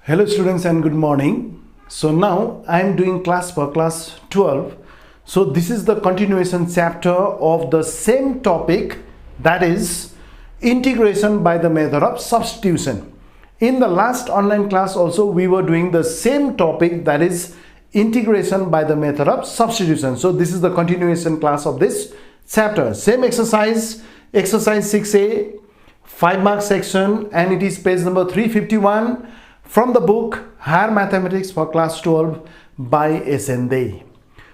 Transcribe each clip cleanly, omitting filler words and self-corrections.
Hello students and good morning. So now I am doing class for class 12. So this is the continuation chapter of the same topic, that is integration by the method of substitution. In the last online class also we were doing the same topic, that is integration by the method of substitution. So this is the continuation class of this chapter. Same exercise 6A, 5 mark section, and it is page number 351 from the book Higher Mathematics for Class 12 by Sailendra.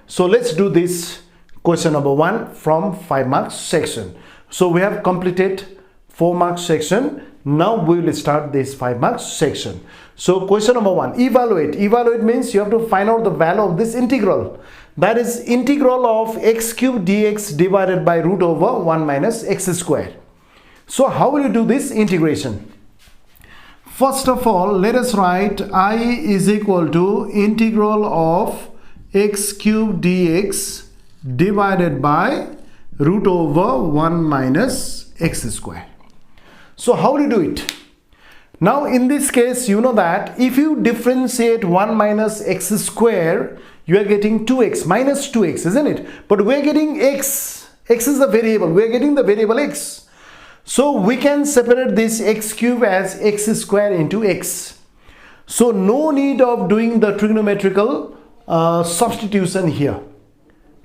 So let's do this question number 1 from 5 marks section. So we have completed 4 marks section. Now we will start this 5 marks section. So question number 1, evaluate. Evaluate means you have to find out the value of this integral. That is integral of x cube dx divided by root over 1 minus x square. So how will you do this integration? First of all, let us write I is equal to integral of x cube dx divided by root over 1 minus x square. So how do you do it? Now in this case, you know that if you differentiate 1 minus x square, you are getting 2x minus 2x, isn't it? But we are getting x. X is the variable. We are getting the variable x. So we can separate this x cube as x square into x. So no need of doing the trigonometrical substitution here.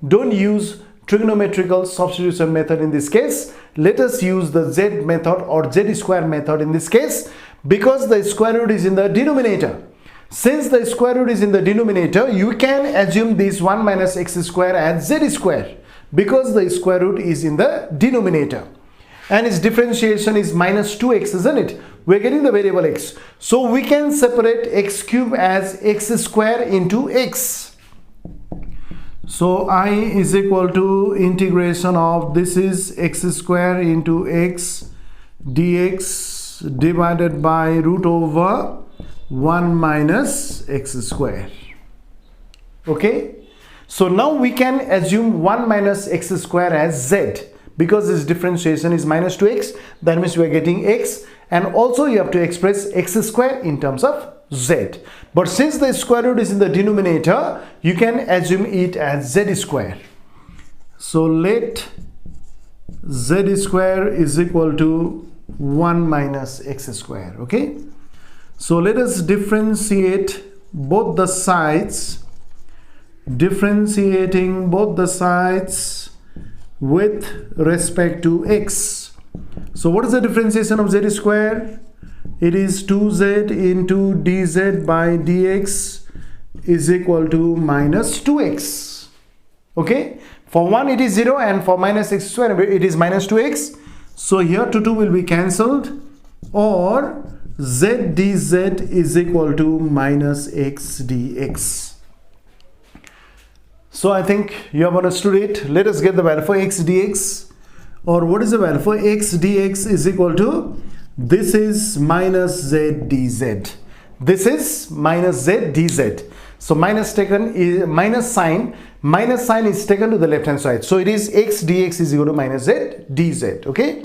Don't use trigonometrical substitution method in this case. Let us use the z method or z square method in this case, because the square root is in the denominator. Since the square root is in the denominator, you can assume this 1 minus x square as z square, because the square root is in the denominator. And its differentiation is minus 2x, isn't it? We're getting the variable x. So we can separate x cube as x square into x. So I is equal to integration of this is x square into x dx divided by root over 1 minus x square. Okay? So now we can assume 1 minus x square as z. Because this differentiation is minus 2x, that means we are getting x, and also you have to express x square in terms of z. But since the square root is in the denominator, you can assume it as z square. So let z square is equal to 1 minus x square. Okay. So let us differentiate both the sides. Differentiating both the sides with respect to x. So what is the differentiation of z square? It is 2z into dz by dx is equal to minus 2x. Okay, for 1 it is 0 and for minus x square it is minus 2x. So here 2 will be cancelled, or z dz is equal to minus x dx. So I think you have understood it. Let us get the value for x dx. Or what is the value for x dx is equal to, this is minus z dz. This is minus z dz. So minus taken is minus sign is taken to the left hand side. So it is x dx is equal to minus z dz. Okay.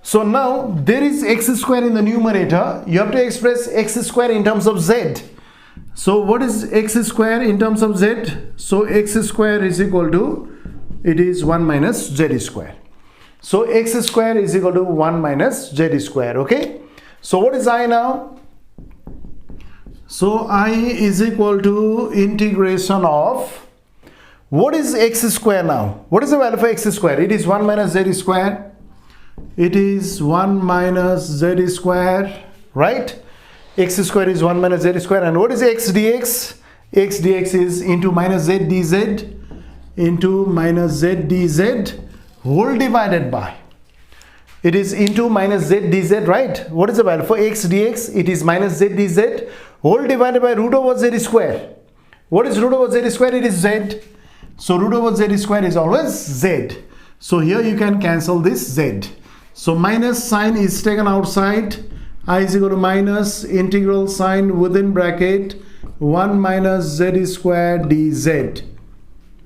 So now there is x square in the numerator. You have to express x square in terms of z. So what is x square in terms of z? So x square is equal to, it is 1 minus z square. So x square is equal to 1 minus z square. Okay. So what is I now? So I is equal to integration of, what is x square now? What is the value for x square? It is 1 minus z square. It is 1 minus z square, right? X square is 1 minus z square. And what is x dx? X dx is into minus z dz into minus z dz whole divided by, it is into minus z dz, right? What is the value for x dx? It is minus z dz whole divided by root over z square. What is root over z square? It is z. So root over z square is always z. So here you can cancel this z. So minus sign is taken outside. I is equal to minus integral sign within bracket 1 minus z square dz.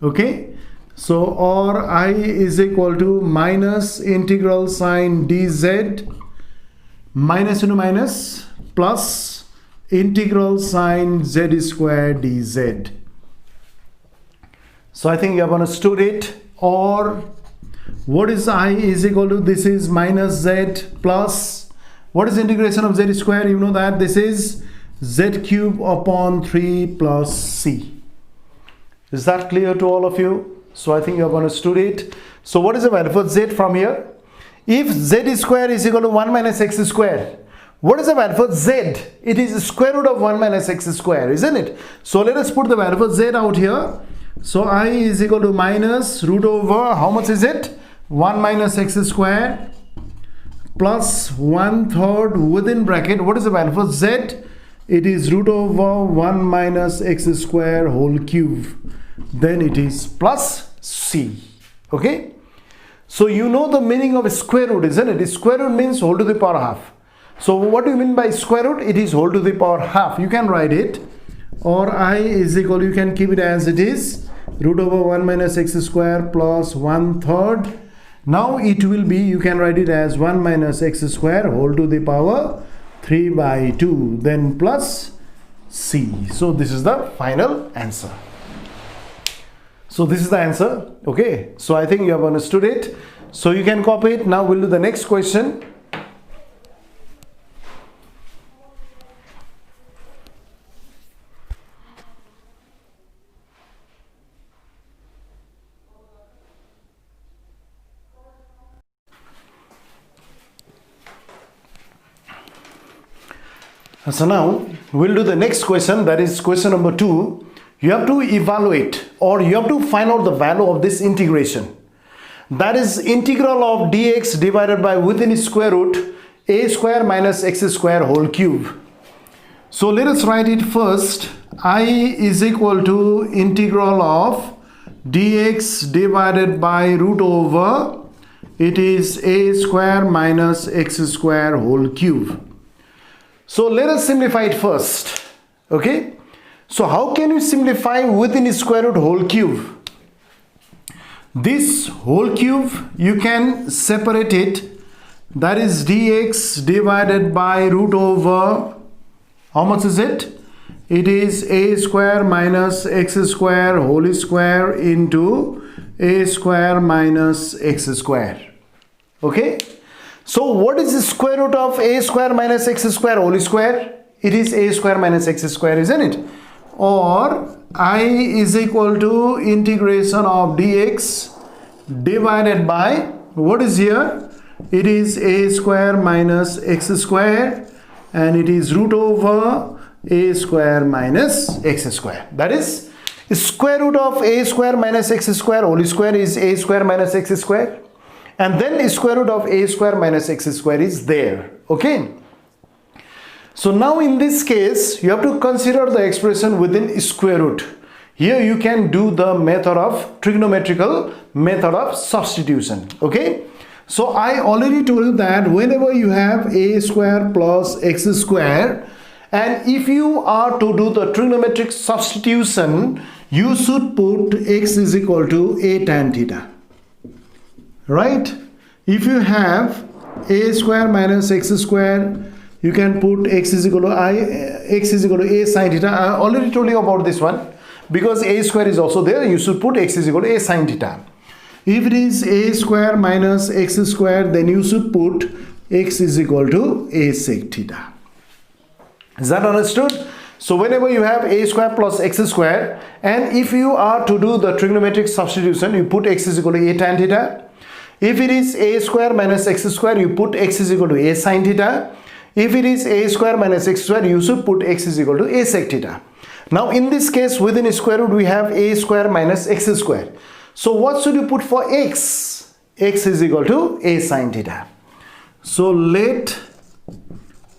Okay. So or I is equal to minus integral sign dz minus into minus plus integral sine z square dz. So I think you have understood it. Or what is I is equal to, this is minus z plus, what is integration of z square? You know that this is z cube upon 3 plus c. Is that clear to all of you? So I think you have understood it. So what is the value for z from here? If z square is equal to 1 minus x square, what is the value for z? It is square root of 1 minus x square, isn't it? So let us put the value for z out here. So I is equal to minus root over, how much is it? 1 minus x square plus 1/3 within bracket. What is the value for z? It is root over 1 minus x square whole cube. Then it is plus c. Okay? So you know the meaning of square root, isn't it? Square root means whole to the power half. So what do you mean by square root? It is whole to the power half. You can write it. Or I is equal, you can keep it as it is, root over 1 minus x square plus 1/3. Now it will be, you can write it as 1 minus x square whole to the power 3 by 2, then plus c. So this is the final answer. So this is the answer. Okay, so I think you have understood it. So you can copy it. Now we'll do the next question. So now we'll do the next question, that is question number 2. You have to evaluate, or you have to find out the value of this integration. That is integral of dx divided by within square root a square minus x square whole cube. So let us write it first. I is equal to integral of dx divided by root over, it is a square minus x square whole cube. So let us simplify it first. Okay, so how can you simplify within square root whole cube? This whole cube you can separate it, that is dx divided by root over, how much is it? It is a square minus x square whole square into a square minus x square. Okay, so what is the square root of a square minus x square whole square? It is a square minus x square, isn't it? Or I is equal to integration of dx divided by, what is here? It is a square minus x square, and it is root over a square minus x square. That is square root of a square minus x square whole square is a square minus x square, and then square root of a square minus x square is there. Okay, so now in this case you have to consider the expression within square root. Here you can do the method of trigonometrical method of substitution. Okay, so I already told you that whenever you have a square plus x square, and if you are to do the trigonometric substitution, you should put x is equal to a tan theta. Right? If you have a square minus x square, you can put x is equal to a sin theta. I already told you about this one. Because a square is also there, you should put x is equal to a sin theta. If it is a square minus x square, then you should put x is equal to a sec theta. Is that understood? So whenever you have a square plus x square, and if you are to do the trigonometric substitution, you put x is equal to a tan theta. If it is a square minus x square, you put x is equal to a sin theta. If it is a square minus x square, you should put x is equal to a sec theta. Now in this case, within square root we have a square minus x square. So what should you put for x? X is equal to a sin theta. So let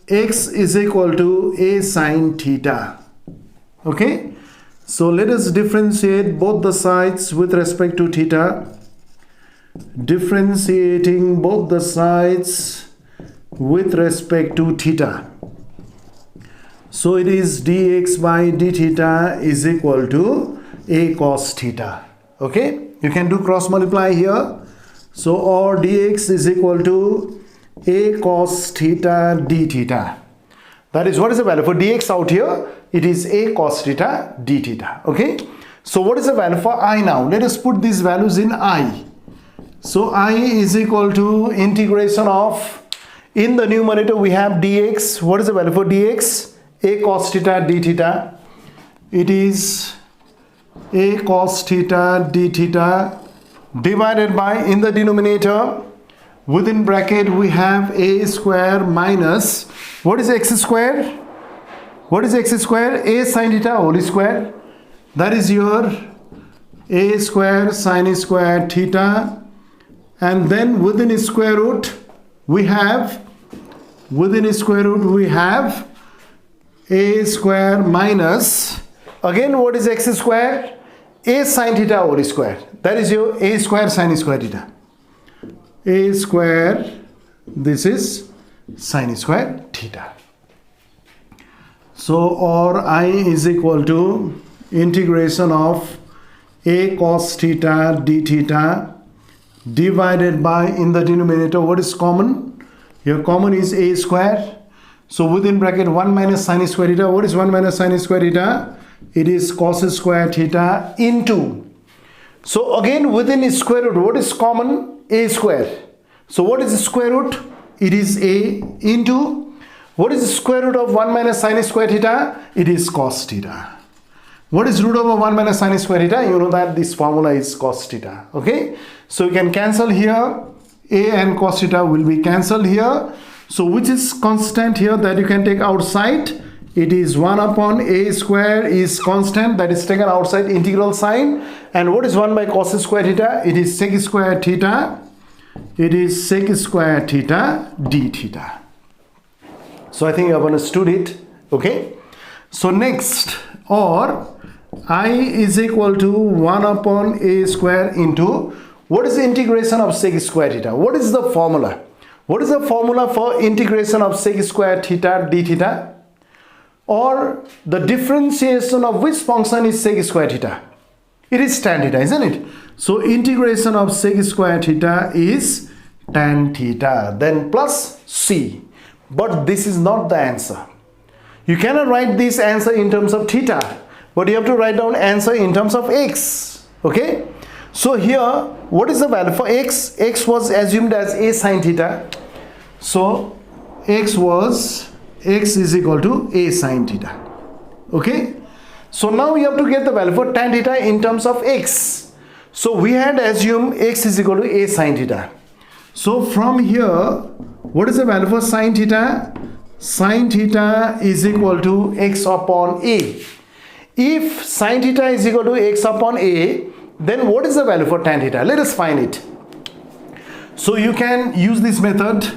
x is equal to a sin theta. Okay, so let us differentiate both the sides with respect to theta. Differentiating both the sides with respect to theta. So it is dx by d theta is equal to a cos theta. Okay, you can do cross multiply here. So or dx is equal to a cos theta d theta. That is, what is the value for dx out here? It is a cos theta d theta. Okay. So what is the value for I now? Let us put these values in I. So I is equal to integration of, in the numerator we have dx. What is the value for dx? A cos theta d theta. It is a cos theta d theta divided by, in the denominator, within bracket we have a square minus, what is x square? What is x square? A sin theta whole square. That is your a square sin square theta. And then within square root we have, a square minus, again what is x square? A sin theta whole square. That is your a square sin square theta. A square, this is sin square theta. So, or I is equal to integration of a cos theta d theta divided by, in the denominator, what is common? Your common is a square. So within bracket 1 minus sin square theta. What is 1 minus sin square theta? It is cos square theta into. So again within square root, what is common? A square. So what is the square root? It is a into, what is the square root of 1 minus sin square theta? It is cos theta. What is root over 1 minus sin square theta? You know that this formula is cos theta. Okay. So you can cancel here. A and cos theta will be cancelled here. So which is constant here that you can take outside? It is 1 upon a square is constant, that is taken outside integral sign. And what is 1 by cos square theta? It is sec square theta. It is sec square theta d theta. So I think you have understood it. Okay. So next, or I is equal to 1 upon a square into, what is the integration of sec square theta? What is the formula? What is the formula for integration of sec square theta d theta? Or the differentiation of which function is sec square theta? It is tan theta, isn't it? So integration of sec square theta is tan theta, then plus c. But this is not the answer. You cannot write this answer in terms of theta, but you have to write down answer in terms of x. Okay. So here, what is the value for x? X was assumed as a sin theta. So x is equal to a sin theta. Okay. So now we have to get the value for tan theta in terms of x. So we had assumed x is equal to a sin theta. So from here, what is the value for sin theta? Sin theta is equal to x upon a. If sin theta is equal to x upon a, then what is the value for tan theta? Let us find it. So you can use this method.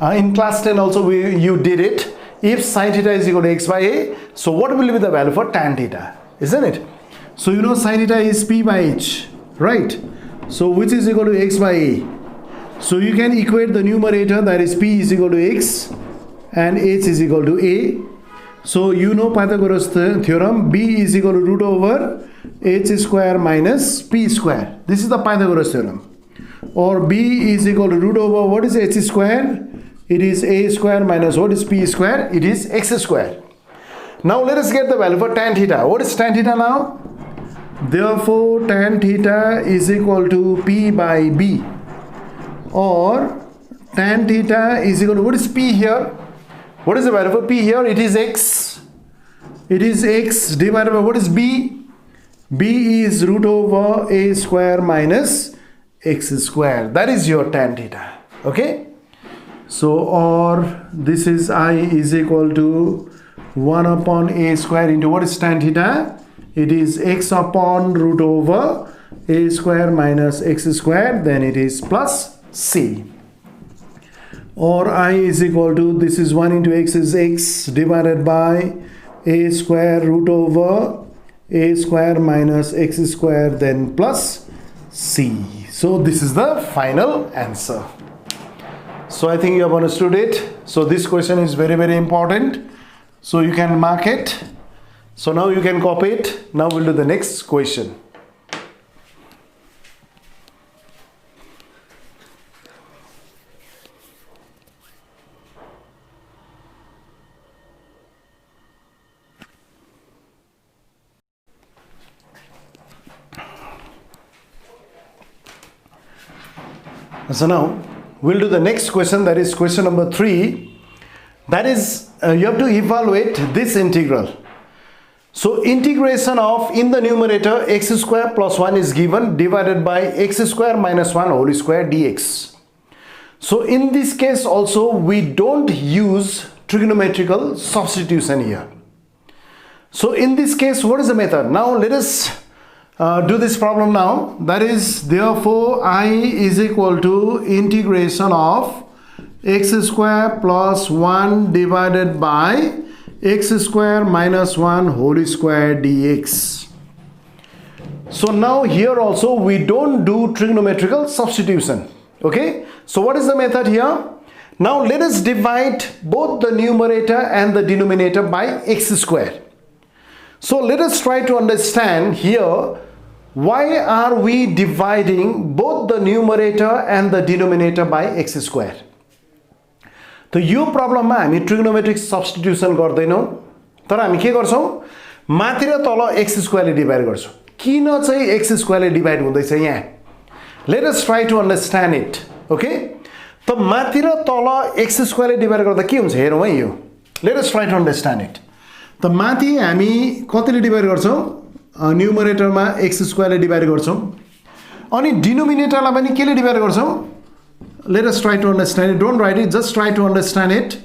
In class 10 also you did it. If sin theta is equal to x by a, so what will be the value for tan theta? Isn't it? So you know sin theta is p by h, right? So which is equal to x by a. So you can equate the numerator, that is p is equal to x and h is equal to a. So you know Pythagoras theorem, b is equal to root over h square minus p square. This is the Pythagoras theorem. Or b is equal to root over, what is h square? It is a square minus what is p square? It is x square. Now let us get the value for tan theta. What is tan theta now? Therefore tan theta is equal to p by b. Or tan theta is equal to, what is p here? What is the value for p here? It is x. It is x divided by what is b? B is root over a square minus x square. That is your tan theta. Okay. So or this is I is equal to 1 upon a square into what is tan theta? It is x upon root over a square minus x square. Then it is plus c. Or I is equal to, this is 1 into x is x divided by a square root over a square minus x square, then plus c. So this is the final answer. So I think you have understood it. So this question is very, very important. So you can mark it. So now you can copy it. Now we'll do the next question. So now we'll do the next question, that is question number 3. That is you have to evaluate this integral. So integration of, in the numerator, x square plus 1 is given divided by x square minus 1 whole square dx. So in this case also we don't use trigonometrical substitution here. So in this case, what is the method? Now let us do this problem now. That is, therefore I is equal to integration of x square plus 1 divided by x square minus 1 whole square dx. So now here also we don't do trigonometrical substitution. Okay, so what is the method here? Now let us divide both the numerator and the denominator by x square. So let us try to understand here, why are we dividing both the numerator and the denominator by x square? तो यो प्रब्लममा हामी trigonometric substitution गर्दैनौं, तर हामी के गर्छौं, माथि र तल x स्क्वायरले divide गर्छौं. किन चाहिँ x स्क्वायरले डिभाइड हुँदैछ यहाँ? Let us try to understand it. Okay? त माथि र तल x स्क्वायरले डिभाइड गर्दा के हुन्छ हेरौं है यो. Let us try to understand it. त माथि हामी कतिले डिभाइड गर्छौं? न्युमरेटरमा x स्क्वायरले डिभाइड गर्छौं. अनि डिनोमिनेटरलाई पनि केले डिभाइड गर्छौं? Let us try to understand it. Don't write it, just try to understand it.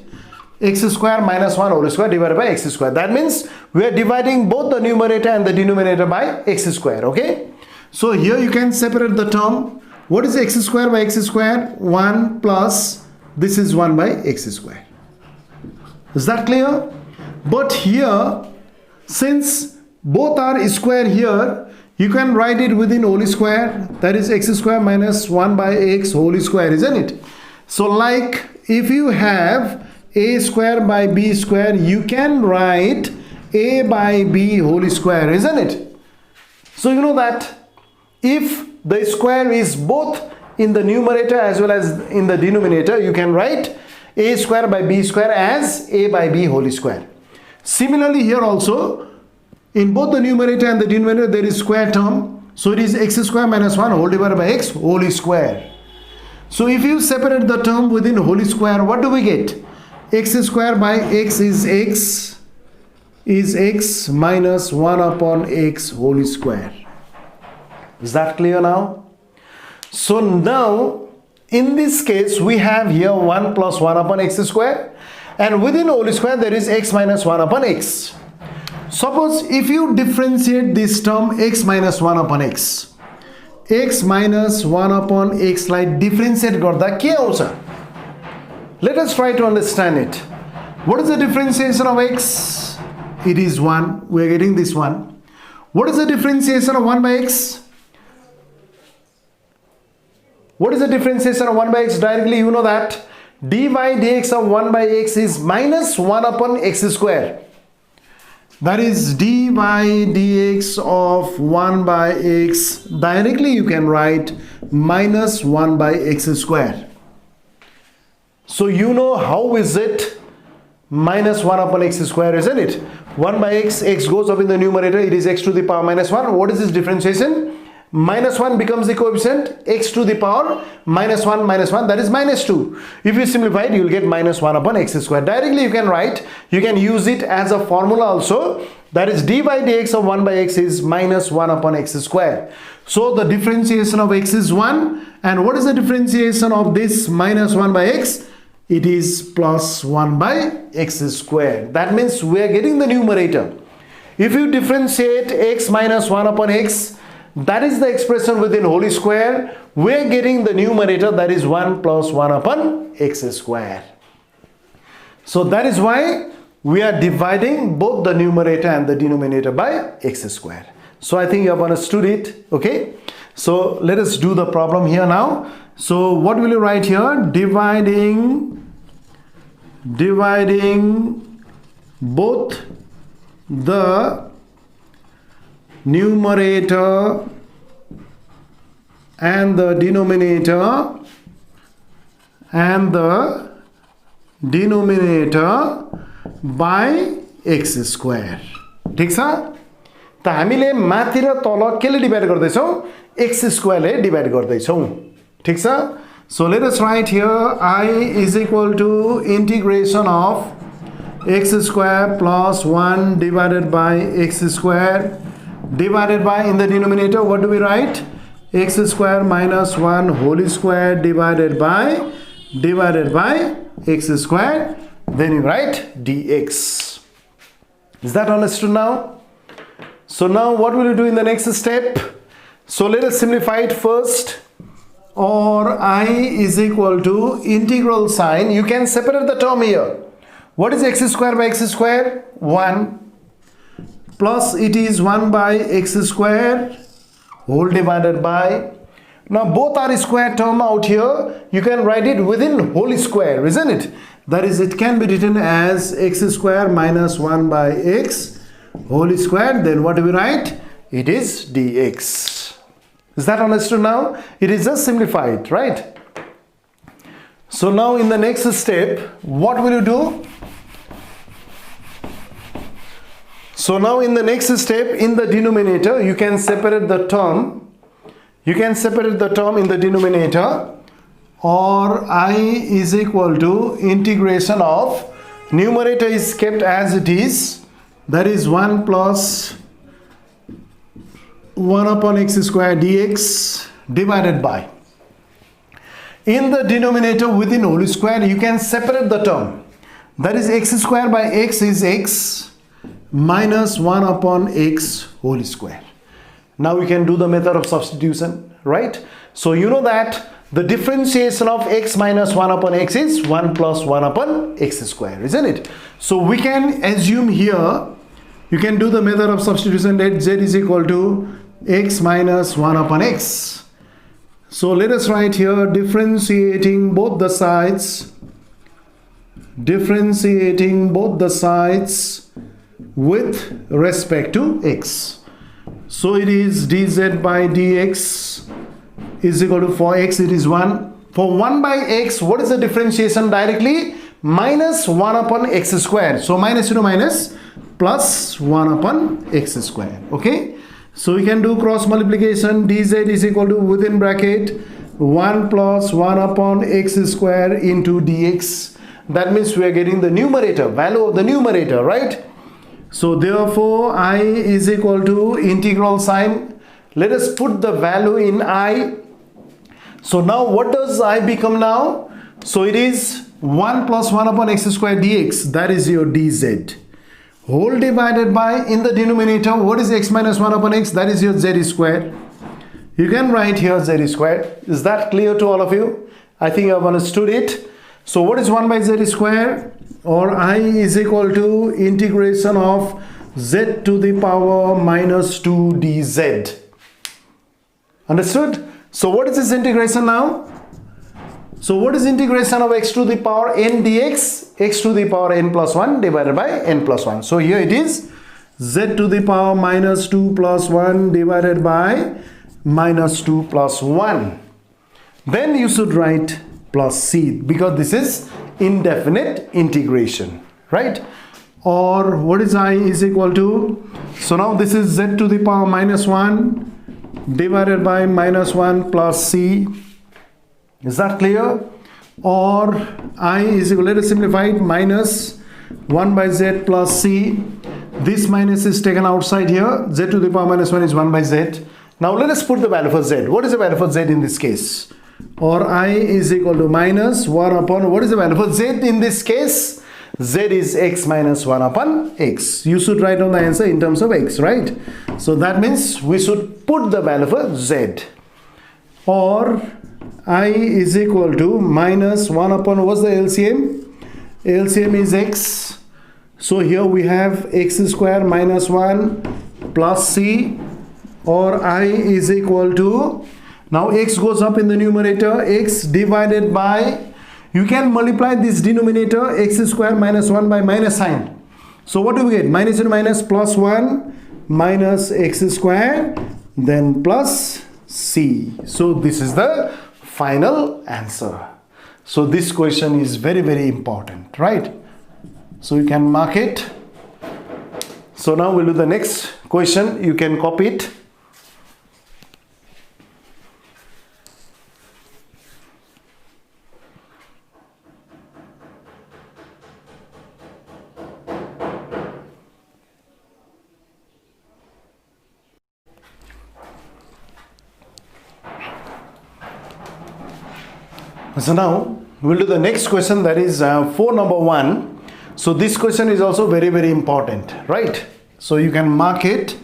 X square minus 1 whole square divided by x square. That means we are dividing both the numerator and the denominator by x square. Okay? So here you can separate the term. What is x square by x square? 1 plus this is 1 by x square. Is that clear? But here, since both are square here, you can write it within whole square, that is x square minus 1 by x whole square, isn't it? So like if you have a square by b square, you can write a by b whole square, isn't it? So you know that if the square is both in the numerator as well as in the denominator, you can write a square by b square as a by b whole square. Similarly here also, in both the numerator and the denominator there is square term, so it is x square minus 1 whole divided by x whole square. So if you separate the term within whole square, what do we get? X square by x is x minus 1 upon x whole square. Is that clear now? So now in this case we have here 1 plus 1 upon x square, and within whole square there is x minus 1 upon x. Suppose if you differentiate this term x minus 1 upon x minus 1 upon x like differentiate garda ke aउँछ? Let us try to understand it. What is the differentiation of x? It is 1. We are getting this one. What is the differentiation of 1 by x? What is the differentiation of 1 by x? Directly you know that dy dx of 1 by x is minus 1 upon x square. That is dy dx of 1 by x, directly you can write minus 1 by x square. So you know how is it minus 1 upon x square, isn't it? 1 by x goes up in the numerator, it is x to the power minus 1. What is this differentiation? Minus 1 becomes the coefficient, x to the power minus 1, that is minus 2. If you simplify it, you will get minus 1 upon x square. Directly you can write, you can use it as a formula also, that is dy dx of 1 by x is minus 1 upon x square. So the differentiation of x is 1, and what is the differentiation of this minus 1 by x? It is plus 1 by x square. That means we are getting the numerator. If you differentiate x minus 1 upon x, that is the expression within whole square, we are getting the numerator, that is 1 plus 1 upon x square. So that is why we are dividing both the numerator and the denominator by x square. So I think you have understood it. Okay, so let us do the problem here now. So what will you write here? Dividing both the numerator and the denominator by x square. ठीक छ? त हामीले माथि र तल केले divide गर्दै छौं? x स्क्वायरले divide गर्दै छौं. ठीक छ? So let us write here I is equal to integration of x square plus 1 divided by x square divided by, in the denominator what do we write? X square minus 1 whole square divided by x square, then you write dx. Is that understood now? So now what will you do in the next step? So let us simplify it first. Or I is equal to integral sign. You can separate the term here. What is x square by x square? 1 plus it is 1 by x square whole divided by. Now both are square term out here. You can write it within whole square, isn't it? That is, it can be written as x square minus 1 by x whole square. Then what do we write? It is dx. Is that understood now? It is just simplified, right? So now in the next step, what will you do? So now in the next step, in the denominator, you can separate the term. You can separate the term in the denominator. Or I is equal to integration of, numerator is kept as it is. That is 1 plus 1 upon x square dx divided by. In the denominator within whole square, you can separate the term. That is x square by x is x minus 1 upon x whole square. Now we can do the method of substitution, right? So you know that the differentiation of x minus 1 upon x is 1 plus 1 upon x square, isn't it? So we can assume here, you can do the method of substitution that z is equal to x minus 1 upon x. So let us write here differentiating both the sides with respect to x. So it is dz by dx is equal to, for x it is 1. For 1 by x, what is the differentiation directly? Minus 1 upon x square. So minus into minus plus 1 upon x square. Okay. So we can do cross multiplication. Dz is equal to, within bracket, 1 plus 1 upon x square into dx. That means we are getting the numerator, value of the numerator, right? So therefore I is equal to integral sign. Let us put the value in I. So now what does I become now? So it is 1 plus 1 upon x square dx. That is your dz. Whole divided by, in the denominator, what is x minus 1 upon x? That is your z square. You can write here z square. Is that clear to all of you? I think you have understood it. So what is 1 by z square? Or I is equal to integration of z to the power minus 2 dz. Understood? So what is this integration now? So what is integration of x to the power n dx? X to the power n plus 1 divided by n plus 1. So here it is z to the power minus 2 plus 1 divided by minus 2 plus 1. Then you should write plus c, because this is indefinite integration, right? Or what is I is equal to? So now this is z to the power minus 1 divided by minus 1 plus c. Is that clear? Or I is equal, let us simplify it, minus 1 by z plus c. This minus is taken outside here. Z to the power minus 1 is 1 by z. Now let us put the value for z. What is the value for z in this case? Or I is equal to minus 1 upon, what is the value for z in this case? Z is x minus 1 upon x. You should write down the answer in terms of x, right? So that means we should put the value for z. Or I is equal to minus 1 upon, what's the LCM? LCM is x. So here we have x square minus 1 plus c. Or I is equal to, now x goes up in the numerator, x divided by, you can multiply this denominator x square minus 1 by minus sign. So what do we get? Minus and minus plus 1 minus x square, then plus c. So this is the final answer. So this question is very, very important, right? So you can mark it. So now we'll do the next question. You can copy it. So now we'll do the next question, that is for number 1. So this question is also very, very important, right? So you can mark it.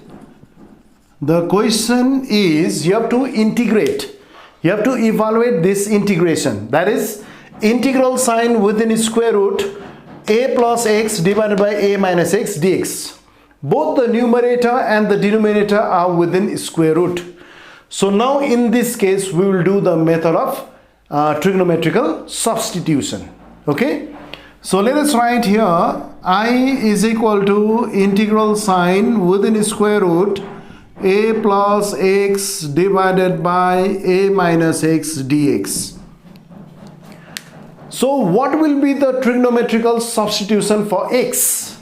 The question is, you have to integrate. You have to evaluate this integration. That is integral sign within square root a plus x divided by a minus x dx. Both the numerator and the denominator are within square root. So now in this case we will do the method of trigonometrical substitution. Okay, so let us write here I is equal to integral sign within square root a plus x divided by a minus x dx. So what will be the trigonometrical substitution for x?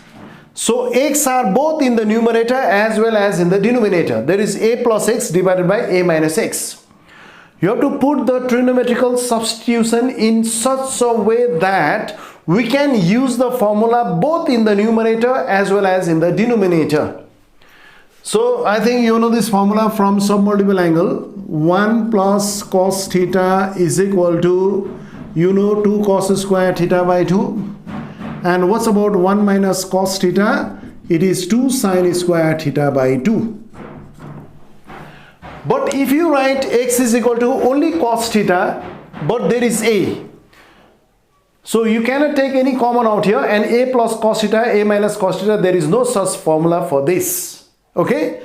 So x are both in the numerator as well as in the denominator. There is a plus x divided by a minus x. You have to put the trigonometrical substitution in such a way that we can use the formula both in the numerator as well as in the denominator. So I think you know this formula from submultiple angle. 1 plus cos theta is equal to, you know, 2 cos square theta by 2. And what's about 1 minus cos theta? It is 2 sin square theta by 2. But if you write x is equal to only cos theta, but there is a, so you cannot take any common out here, and a plus cos theta, a minus cos theta, there is no such formula for this. Okay,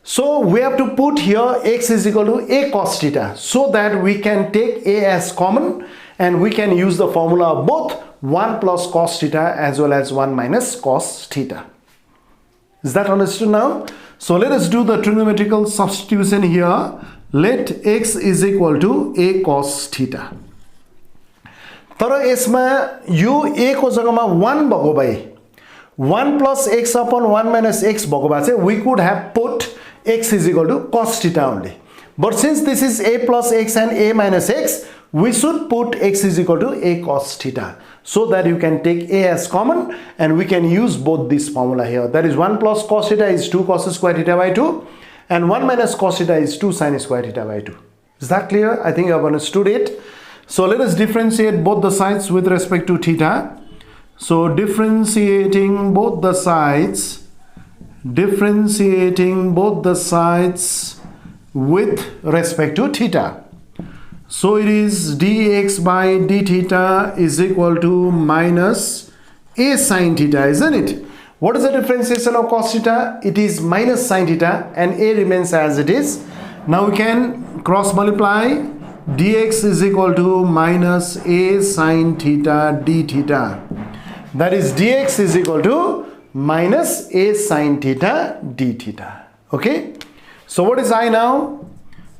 so we have to put here x is equal to a cos theta, so that we can take a as common and we can use the formula of both 1 plus cos theta as well as 1 minus cos theta. Is that understood now? So let us do the trigonometrical substitution here. Let x is equal to a cos theta. तर यसमा यो a को जग्गामा 1 भएको भए 1 plus x upon 1 minus x भएको भए चाहिँ we could have put x is equal to cos theta only. But since this is a plus x and a minus x, we should put x is equal to a cos theta, so that you can take a as common and we can use both this formula here. That is 1 plus cos theta is 2 cos square theta by 2 and 1 minus cos theta is 2 sin square theta by 2. Is that clear? I think you have understood it. So let us differentiate both the sides with respect to theta. So differentiating both the sides with respect to theta. So it is dx by d theta is equal to minus a sin theta, isn't it? What is the differentiation of cos theta? It is minus sin theta and a remains as it is. Now we can cross multiply. Dx is equal to minus a sin theta d theta. That is dx is equal to minus a sin theta d theta. Okay. So what is I now?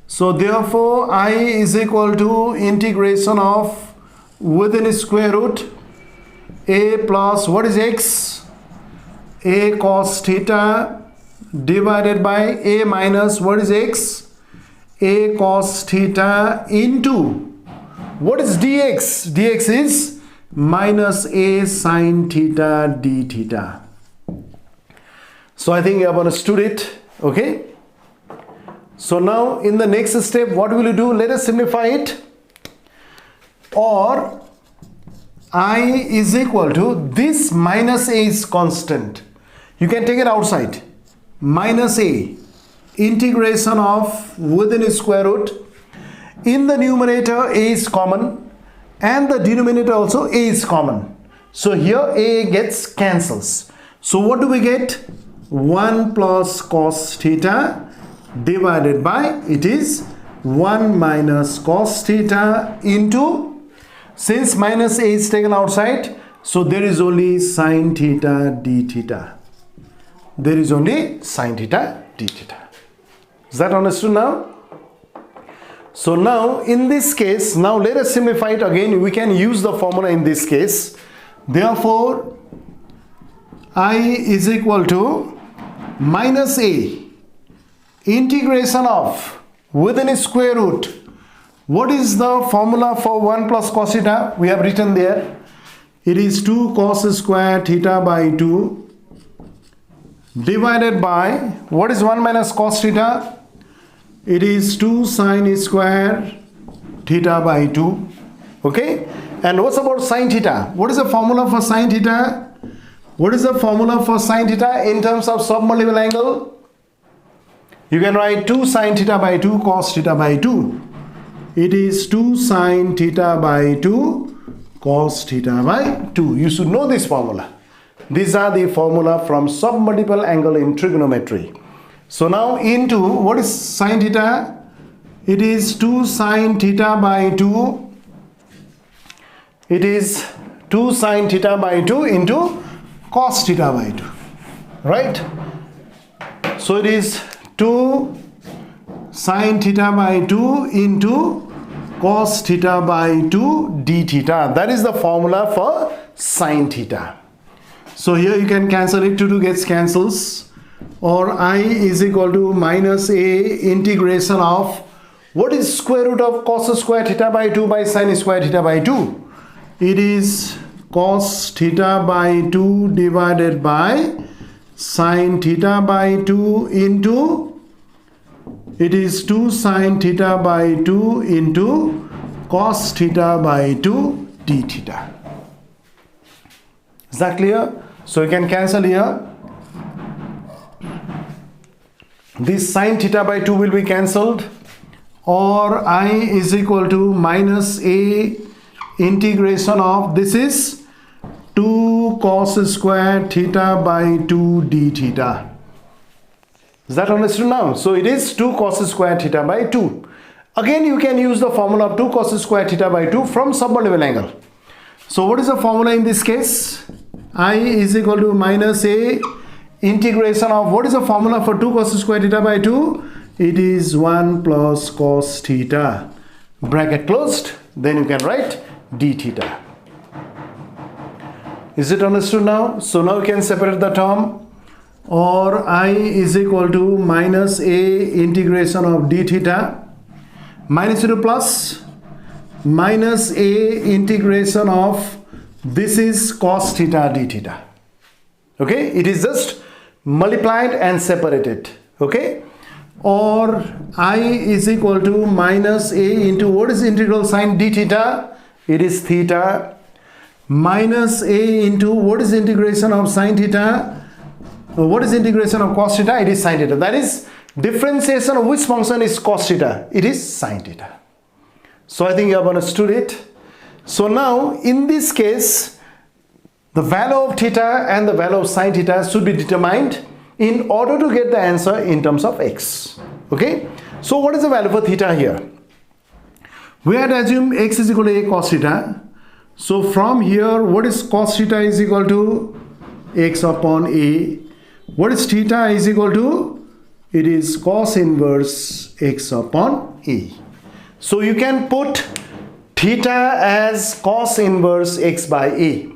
So therefore I is equal to integration of within square root a plus what is x? A cos theta divided by a minus what is x? A cos theta into what is dx? Dx is minus a sin theta d theta. So I think you have understood it. Okay. So now in the next step, what will you do? Let us simplify it. Or I is equal to this minus a is constant. You can take it outside. Minus a, integration of within square root. In the numerator a is common and the denominator also a is common. So here a gets cancels. So what do we get? 1 plus cos theta divided by, it is 1 minus cos theta into, since minus a is taken outside, so there is only sin theta d theta. There is only sin theta d theta. Is that understood now? So now in this case, now let us simplify it again. We can use the formula in this case. Therefore I is equal to minus a integration of within square root. What is the formula for 1 plus cos theta? We have written there. It is 2 cos square theta by 2 divided by what is 1 minus cos theta? It is 2 sin square theta by 2 Okay, and what's about sine theta? What is the formula for sine theta? What is the formula for sine theta in terms of submultiple angle? You can write 2 sine theta by 2 cos theta by 2. It is 2 sine theta by 2 cos theta by 2. You should know this formula. These are the formula from submultiple angle in trigonometry. So now into what is sine theta? It is 2 sine theta by 2. It is 2 sine theta by 2 into cos theta by 2. Right? So it is 2 sine theta by 2 into cos theta by 2 d theta. That is the formula for sine theta. So here you can cancel it, 2 gets cancels, or I is equal to minus a integration of what is square root of cos square theta by 2 by sine square theta by 2. It is cos theta by 2 divided by sine theta by 2 into, it is 2 sine theta by 2 into cos theta by 2 d theta. Is that clear? So you can cancel here. This sine theta by 2 will be cancelled, or I is equal to minus a integration of, this is 2 cos square theta by 2 d theta. Is that understood now? So it is 2 cos square theta by 2. Again you can use the formula of 2 cos square theta by 2 from submultiple angle. So what is the formula in this case? I is equal to minus a integration of, what is the formula for 2 cos square theta by 2? It is 1 plus cos theta. Bracket closed. Then you can write d theta. Is it understood now? So now you can separate the term, or I is equal to minus a integration of d theta minus to plus minus a integration of, this is cos theta d theta. Okay, it is just multiplied and separated. Okay, or I is equal to minus a into, what is integral sine d theta? It is theta, minus a into, what is integration of sine theta? What is integration of cos theta? It is sine theta. That is differentiation of which function is cos theta? It is sine theta. So I think you have understood it. So now in this case, the value of theta and the value of sine theta should be determined in order to get the answer in terms of x. Okay. So what is the value for theta here? We had assumed x is equal to a cos theta. So from here, what is cos theta is equal to x upon a. What is theta is equal to? It is cos inverse x upon a. So you can put theta as cos inverse x by a.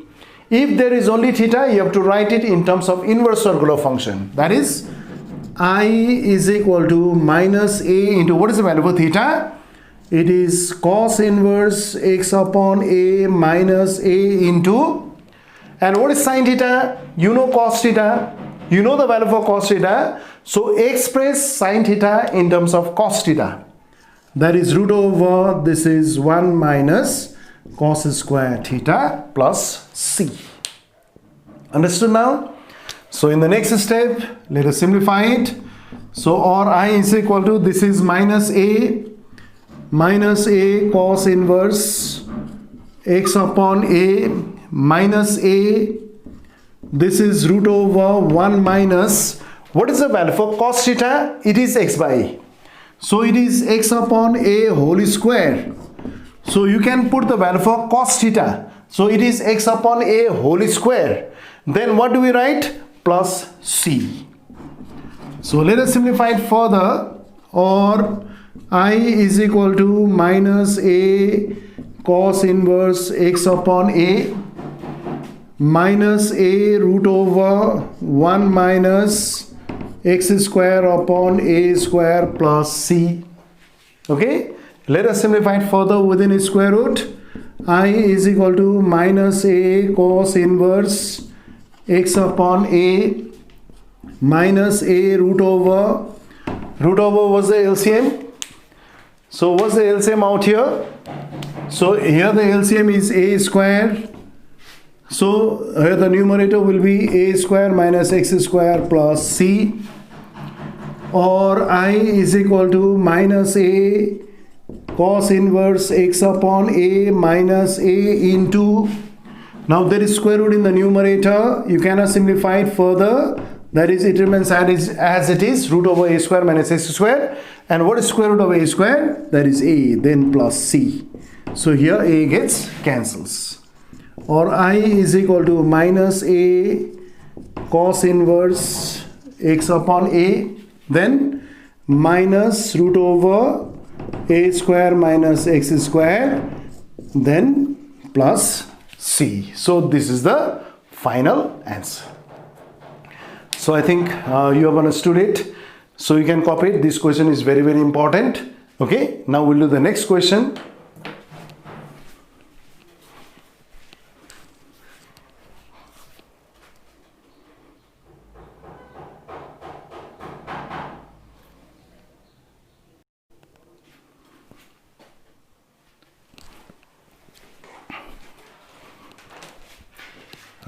If there is only theta, you have to write it in terms of inverse circular function. That is, I is equal to minus a into, what is the value for theta? It is cos inverse x upon a minus a into, and what is sine theta? You know cos theta. You know the value for cos theta. So express sine theta in terms of cos theta. That is root over, this is 1 minus cos square theta plus c. Understood now? So in the next step, let us simplify it. So or I is equal to, this is minus a cos inverse x upon a minus a, this is root over 1 minus, what is the value for cos theta? It is x by a. So it is x upon a whole square. So you can put the value for cos theta. So it is x upon a whole square. Then what do we write? Plus c. So let us simplify it further. Or I is equal to minus a cos inverse x upon a minus a root over 1 minus x square upon a square plus c. Okay, let us simplify it further within its square root. I is equal to minus a cos inverse x upon a minus a root over was the LCM. So what's the LCM out here? So here the LCM is a square. So here the numerator will be a square minus x square plus c, or I is equal to minus a cos inverse x upon a minus a into, now there is square root in the numerator, you cannot simplify it further, that is it remains as it is, root over a square minus x square. And what is square root of a square? That is a, then plus c. So here a gets cancels, or I is equal to minus a cos inverse x upon a, then minus root over a square minus x square, then plus c. So this is the final answer. So I think you have understood it. So you can copy it. This question is very, very important. Okay, now we'll do the next question.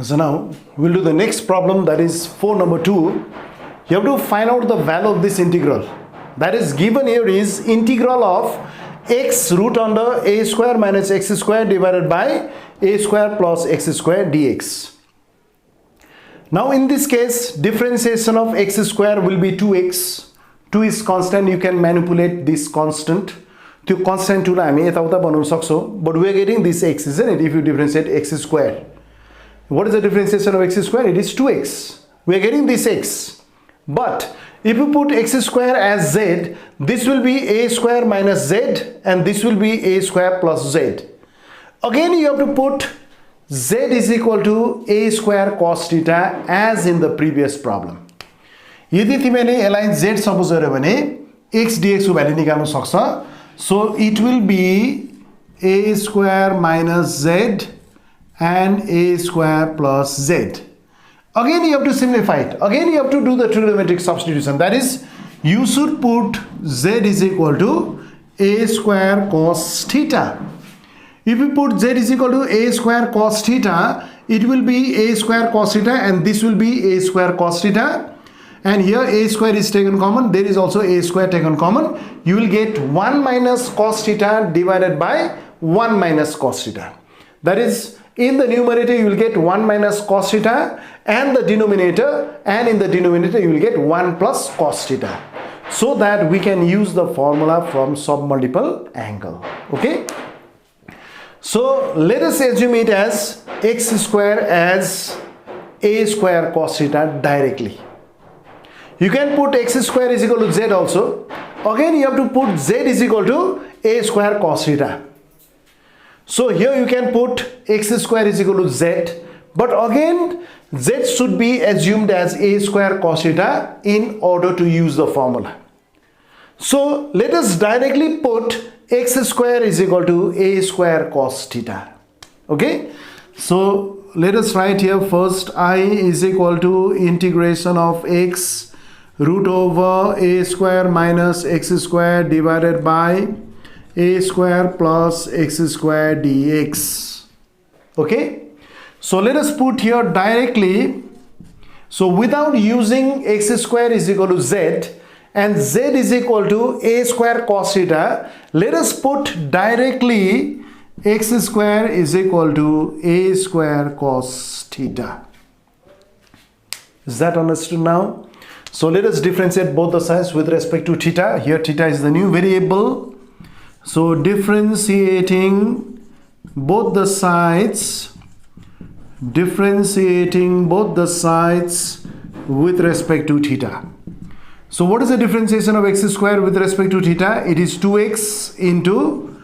So now we'll do the next problem, that is for number 2. You have to find out the value of this integral. That is given here is integral of x root under a square minus x square divided by a square plus x square dx. Now in this case, differentiation of x square will be 2x. 2 is constant, you can manipulate this constant. To constant to but we are getting this x, isn't it, if you differentiate x square. What is the differentiation of x square? It is 2x. We are getting this x. But if you put x square as z, this will be a square minus z, and this will be a square plus z. Again, you have to put z is equal to a square cos theta as in the previous problem. यदि तिमीले यसलाई z suppose गर्यो भने x dx को value निकाल्न सक्छ. So it will be a square minus z and a square plus z. Again you have to simplify it. Again you have to do the trigonometric substitution. That is, you should put z is equal to a square cos theta. If you put z is equal to a square cos theta, it will be a square cos theta, and this will be a square cos theta. And here a square is taken common, there is also a square taken common. You will get 1 minus cos theta divided by 1 minus cos theta. That is, in the numerator you will get 1 minus cos theta, and the denominator, and in the denominator you will get 1 plus cos theta, so that we can use the formula from submultiple angle. Okay, so let us assume it as x square as a square cos theta directly. You can put x square is equal to z also. Again you have to put z is equal to a square cos theta. So here you can put x square is equal to z, but again z should be assumed as a square cos theta in order to use the formula. So let us directly put x square is equal to a square cos theta. Okay, so let us write here first, I is equal to integration of x root over a square minus x square divided by a square plus x square dx. Okay, so let us put here directly. So without using x square is equal to z and z is equal to a square cos theta, let us put directly x square is equal to a square cos theta. Is that understood now? So let us differentiate both the sides with respect to theta. Here theta is the new variable. So differentiating both the sides with respect to theta. So what is the differentiation of x square with respect to theta? It is 2x into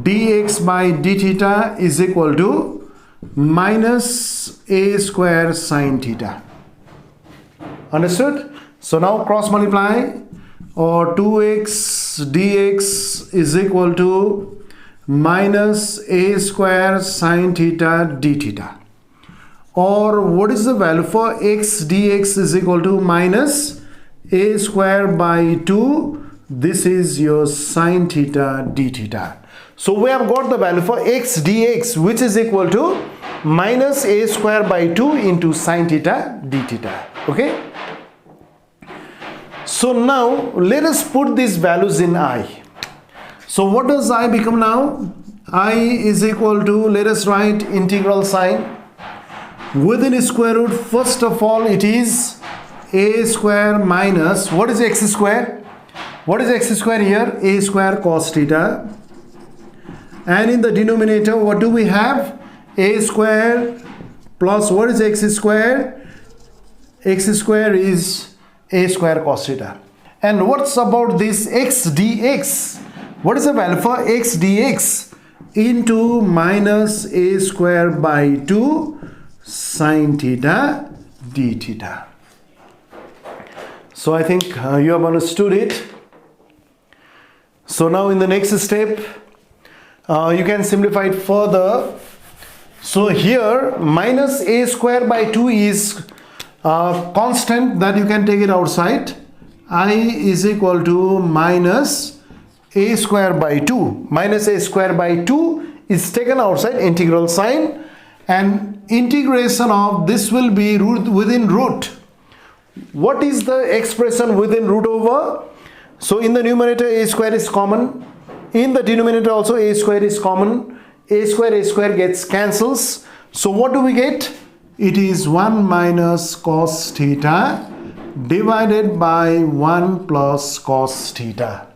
dx by d theta is equal to minus a square sine theta. Understood? So now cross multiply, or 2x dx is equal to minus a square sine theta d theta. Or what is the value for x dx is equal to minus a square by 2. This is your sine theta d theta. So we have got the value for x dx, which is equal to minus a square by 2 into sine theta d theta. Okay. So now let us put these values in I. So what does I become now? I is equal to, let us write integral sign. Within square root, first of all, it is a square minus, what is x square? What is x square here? A square cos theta. And in the denominator, what do we have? A square plus, what is x square? X square is a square cos theta. And what's about this x dx? What is the value for x dx? Into minus a square by 2 sine theta d theta. So I think you have understood it. So now in the next step, you can simplify it further. So here minus a square by 2 is constant, that you can take it outside. I is equal to minus a square by 2. Minus a square by 2 is taken outside, integral sign, and integration of this will be root within root. What is the expression within root over? So in the numerator a square is common. In the denominator also a square is common. A square gets cancels. So what do we get? It is 1 minus cos theta divided by 1 plus cos theta.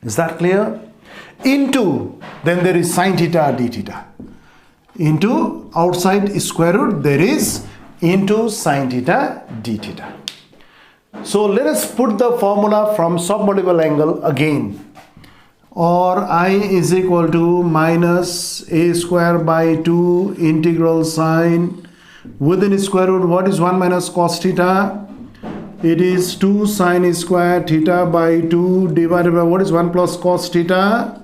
Is that clear? Into, then there is sine theta d theta. Into, outside square root, there is into sine theta d theta. So let us put the formula from submultiple angle again. Or I is equal to minus a square by 2 integral sine within square root. What is 1 minus cos theta? It is 2 sine square theta by 2 divided by, what is 1 plus cos theta?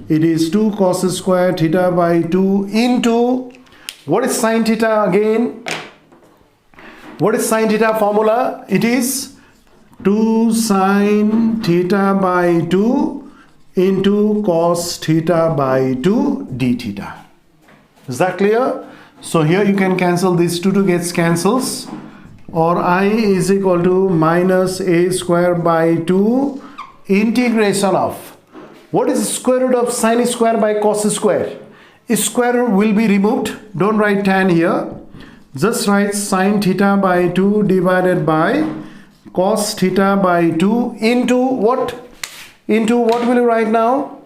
It is 2 cos square theta by 2 into, what is sine theta again? What is sine theta formula? It is 2 sine theta by 2 into cos theta by 2 d theta. Is that clear? So here you can cancel these 2 gets cancels. Or I is equal to minus a square by 2 integration of, what is square root of sine square by cos square? Square root will be removed. Don't write tan here. Just write sine theta by 2 divided by cos theta by 2 into what? Into what will you write now?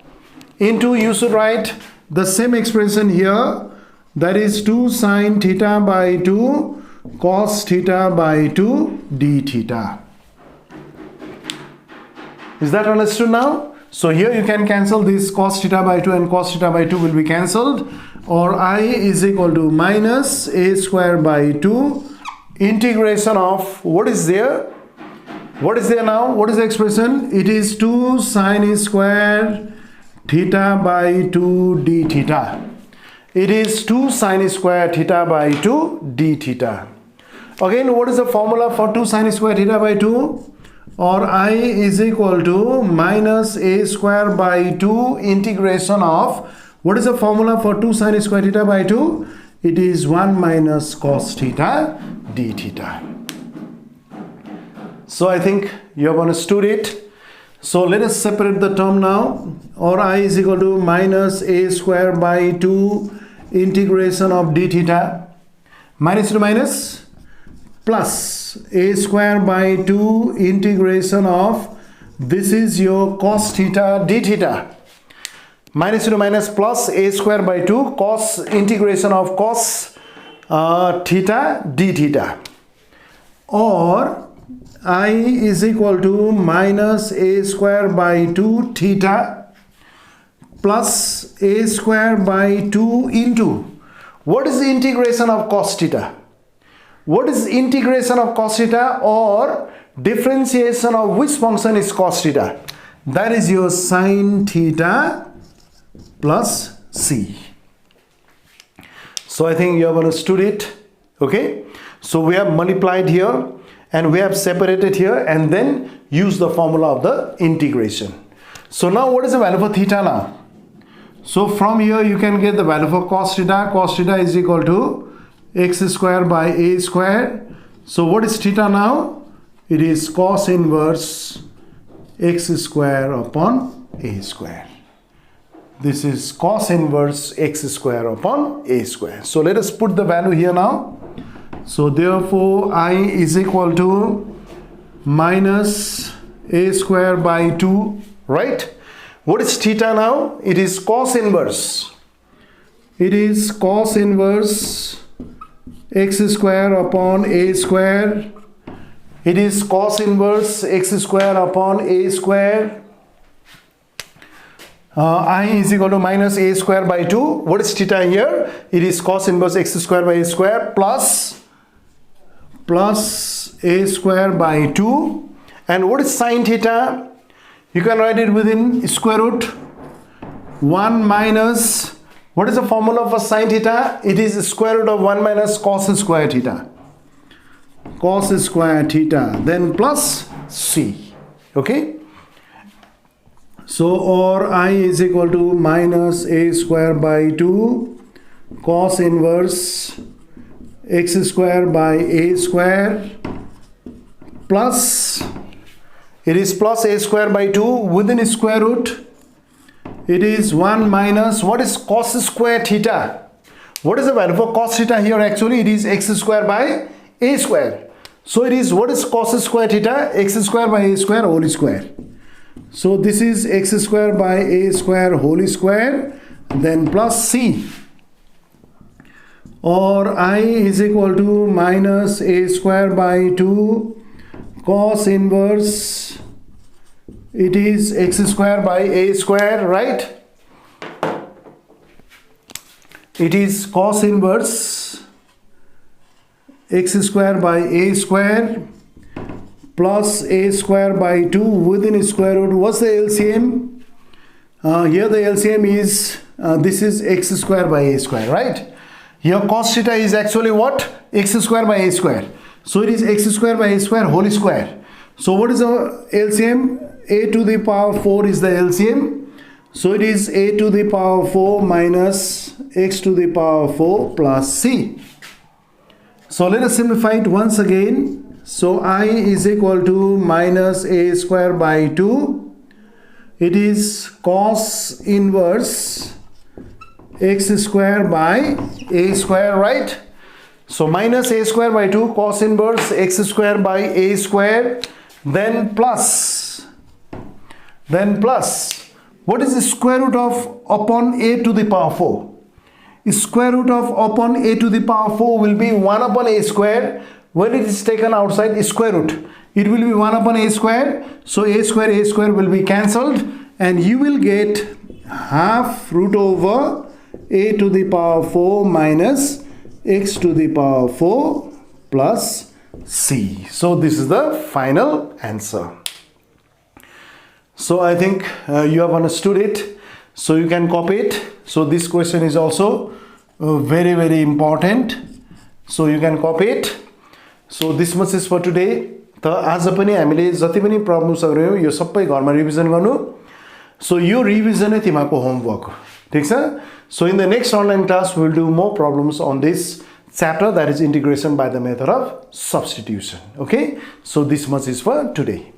Into, you should write the same expression here, that is 2 sine theta by 2 cos theta by 2 d theta. Is that understood now? So here you can cancel this cos theta by 2 and cos theta by 2 will be cancelled. Or I is equal to minus a square by 2 integration of, what is there? What is there now? What is the expression? It is 2 sine square theta by 2 d theta. It is 2 sine square theta by 2 d theta. Again, what is the formula for 2 sine square theta by 2? Or I is equal to minus a square by 2 integration of, what is the formula for 2 sine square theta by 2? It is 1 minus cos theta d theta. So I think you have understood it. So let us separate the term now. Or I is equal to minus a square by 2 integration of d theta. Minus to minus, plus a square by 2 integration of, this is your cos theta d theta. Minus to minus plus a square by 2 cos integration of cos theta d theta. Or I is equal to minus a square by 2 theta plus a square by 2 into, what is the integration of cos theta? What is integration of cos theta, or differentiation of which function is cos theta? That is your sine theta plus c. So I think you have understood it. Okay, so we have multiplied here and we have separated here and then use the formula of the integration. So now what is the value for theta now? So from here you can get the value for cos theta. Cos theta is equal to x square by a square. So what is theta now? It is cos inverse x square upon a square. This is cos inverse x square upon a square. So let us put the value here now. So therefore I is equal to minus a square by 2, right? What is theta now? It is cos inverse. It is cos inverse x square upon a square. It is cos inverse x square upon a square. I is equal to minus a square by 2. What is theta here? It is cos inverse x square by a square plus a square by 2. And what is sin theta? You can write it within square root 1 minus, what is the formula for sin theta? It is square root of 1 minus cos square theta. Cos square theta, then plus c. Okay. So or I is equal to minus a square by 2 cos inverse x square by a square plus, it is plus a square by 2 within square root. It is 1 minus, what is cos square theta? What is the value for cos theta here? Actually it is x square by a square. So it is, what is cos square theta? X square by a square whole square. So this is x square by a square whole square, then plus c. Or I is equal to minus a square by 2 cos inverse, it is x square by a square, right? It is cos inverse x square by a square plus a square by 2 within square root. What's the LCM? Here the LCM is, this is x square by a square, right? Here cos theta is actually what? X square by a square. So it is x square by a square whole square. So what is the LCM? A to the power 4 is the LCM. So it is a to the power 4 minus x to the power 4 plus c. So let us simplify it once again. So I is equal to minus a square by 2. It is cos inverse x square by a square, right? So minus a square by 2 cos inverse x square by a square, then plus, what is the square root of upon a to the power 4? Square root of upon a to the power 4 will be 1 upon a square. When it is taken outside square root, it will be 1 upon a square. So a square will be cancelled, and you will get half root over a to the power 4 minus x to the power 4 plus c. So this is the final answer. So I think you have understood it. So you can copy it. So this question is also very important. So you can copy it. So this much is for today. त आज पनि हामीले जति पनि प्रब्लम्सहरु गर्यौं यो सबै घरमा revision गर्नु. So यो रिभिजन नै तिमीको होमवर्क हो. ठीक छ? So in the next online class we will do more problems on this chapter, that is integration by the method of substitution. Okay? So this much is for today.